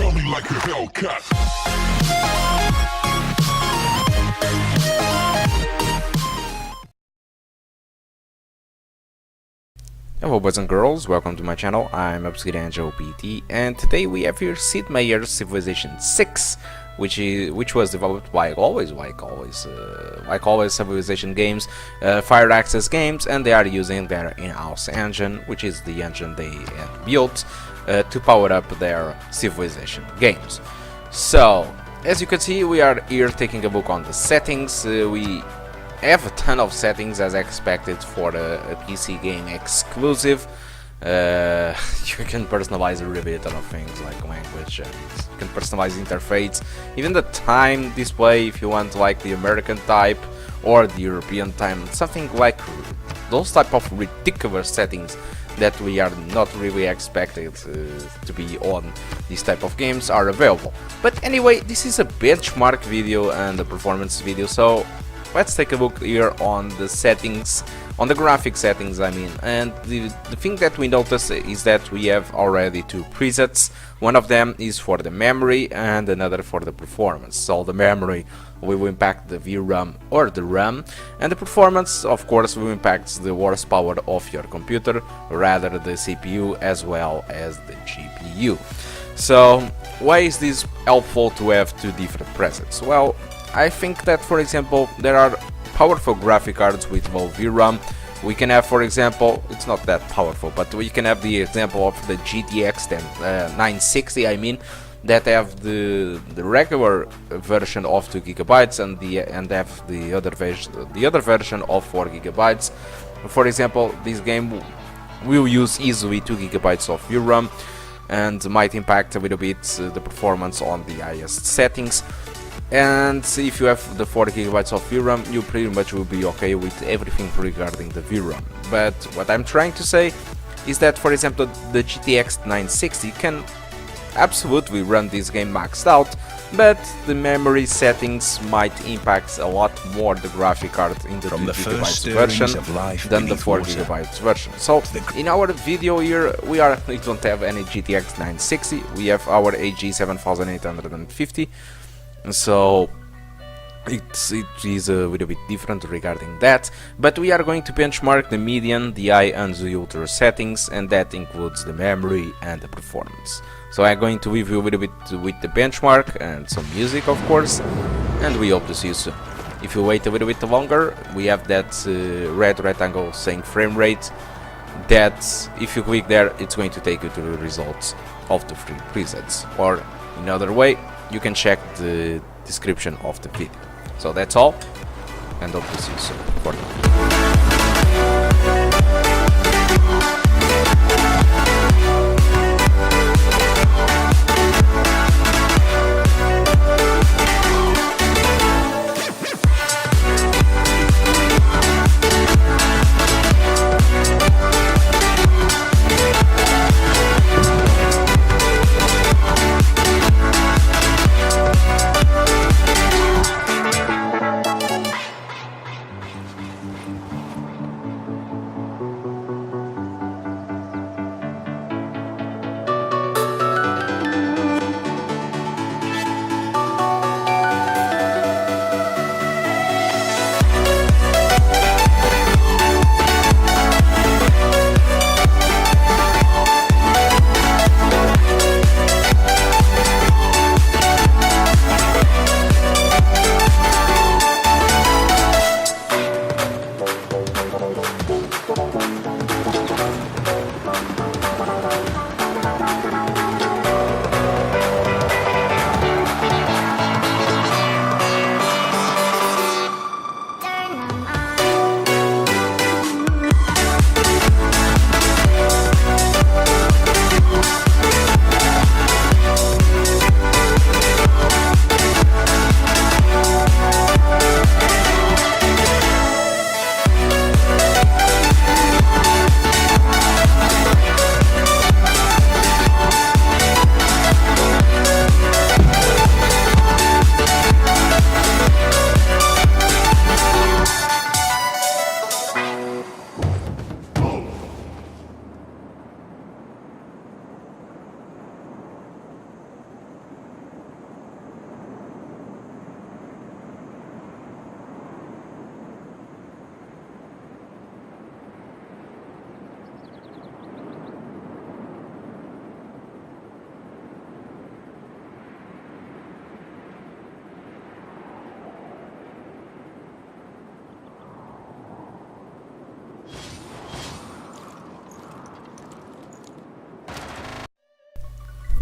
Smell me like a Hellcat. Hello boys and girls, welcome to my channel. I'm Angel PT, and today we have here Sid Meier's Civilization 6, which was developed by like always Civilization Games, Fire Access Games, and they are using their in-house engine, which is the engine they built to power up their Civilization games. So, as you can see, we are here taking a look on the settings. We have a ton of settings as expected for a PC game exclusive. You can personalize really a ton of things like language, and you can personalize interface, even the time display if you want like the American type or the European time, something like those type of ridiculous settings that we are not really expected to be on these type of games are available. But anyway, this is a benchmark video and a performance video, so let's take a look here on the settings, on the graphic settings I mean. And the thing that we notice is that we have already two presets. One of them is for the memory and another for the performance. So the memory will impact the VRAM or the RAM, and the performance of course will impact the horsepower of your computer, rather the CPU as well as the GPU. So why is this helpful to have two different presets? Well, I think that, for example, there are powerful graphic cards with low VRAM. We can have, for example, it's not that powerful, but we can have the example of the GTX 960, I mean, that have the regular version of 2 gigabytes and have the other version of 4 gigabytes. For example, this game will use easily 2 gigabytes of VRAM and might impact a little bit the performance on the highest settings. And if you have the 4 gigabytes of VRAM, you pretty much will be okay with everything regarding the VRAM. But what I'm trying to say is that, for example, the GTX 960 can absolutely run this game maxed out, but the memory settings might impact a lot more the graphic card in the 2 gigabytes version than the 4 gigabytes version. So in our video here we don't have any GTX 960, we have our AG 7850. So it is a little bit different regarding that, but we are going to benchmark the median, the high and the ultra settings, and that includes the memory and the performance. So I'm going to leave you a little bit with the benchmark and some music of course, and we hope to see you soon. If you wait a little bit longer, we have that red rectangle saying frame rate, that if you click there it's going to take you to the results of the free presets, or another way you can check the description of the video. So that's all, and hope to see you soon. For now.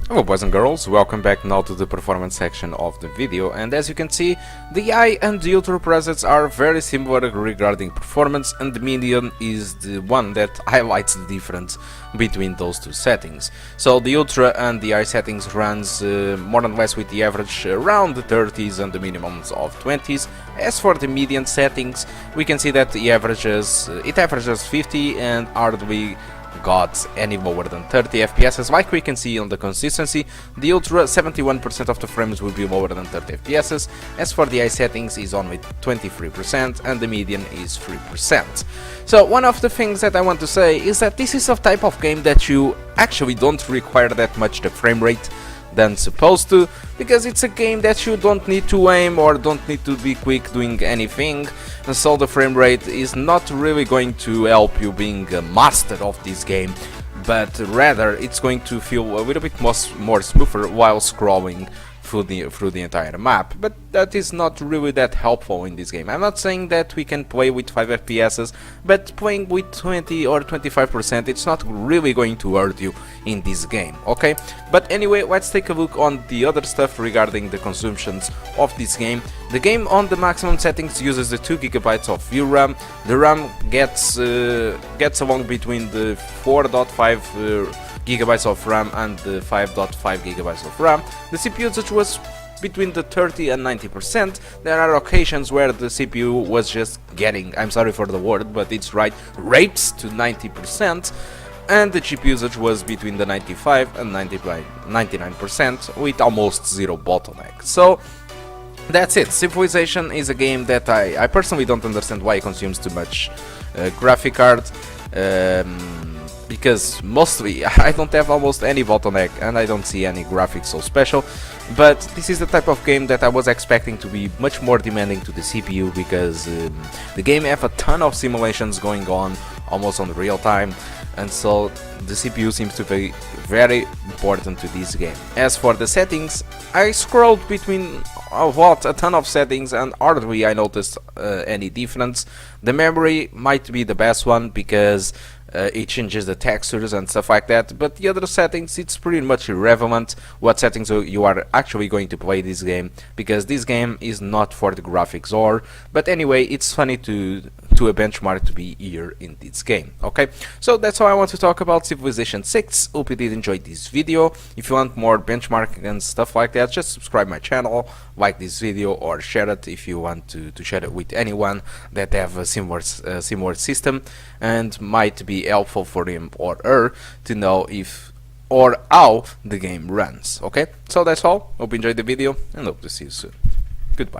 Hello boys and girls, welcome back now to the performance section of the video, and as you can see, the I and the Ultra presets are very similar regarding performance, and the median is the one that highlights the difference between those two settings. So the Ultra and the I settings runs more or less with the average around the 30s and the minimums of 20s. As for the median settings, we can see that it averages 50 and hardly got any lower than 30 FPS. Like we can see on the consistency, the Ultra 71% of the frames will be lower than 30 FPS. As for the I settings is only 23% and the median is 3%. So one of the things that I want to say is that this is a type of game that you actually don't require that much the frame rate than supposed to, because it's a game that you don't need to aim or don't need to be quick doing anything, and so the frame rate is not really going to help you being a master of this game, but rather it's going to feel a little bit more smoother while scrolling through the entire map. But that is not really that helpful in this game. I'm not saying that we can play with 5 FPS, but playing with 20 or 25%, it's not really going to hurt you in this game, okay? But anyway, let's take a look on the other stuff regarding the consumptions of this game. The game on the maximum settings uses the 2 GB of VRAM. The RAM gets along between the 4.5 gigabytes of RAM and the 5.5 gigabytes of RAM. The CPU usage was between the 30 and 90%. There are occasions where the CPU was just getting, I'm sorry for the word, but it's right, raped to 90%, and the GPU usage was between the 95 and 99% with almost zero bottleneck. So that's it. Civilization is a game that I personally don't understand why it consumes too much graphic card. Because mostly I don't have almost any bottleneck and I don't see any graphics so special, but this is the type of game that I was expecting to be much more demanding to the CPU, because the game have a ton of simulations going on almost on real time, and so the CPU seems to be very important to this game. As for the settings, I scrolled between a ton of settings and hardly I noticed any difference. The memory might be the best one because it changes the textures and stuff like that, but the other settings, it's pretty much irrelevant what settings you are actually going to play this game, because this game is not for the graphics or, but anyway, it's funny to a benchmark to be here in this game, okay? So that's all I want to talk about Civilization 6. Hope you did enjoy this video. If you want more benchmarking and stuff like that, just subscribe my channel, like this video, or share it if you want to share it with anyone that have a similar system and might be helpful for him or her to know if or how the game runs, okay? So that's all. Hope you enjoyed the video and hope to see you soon. Goodbye.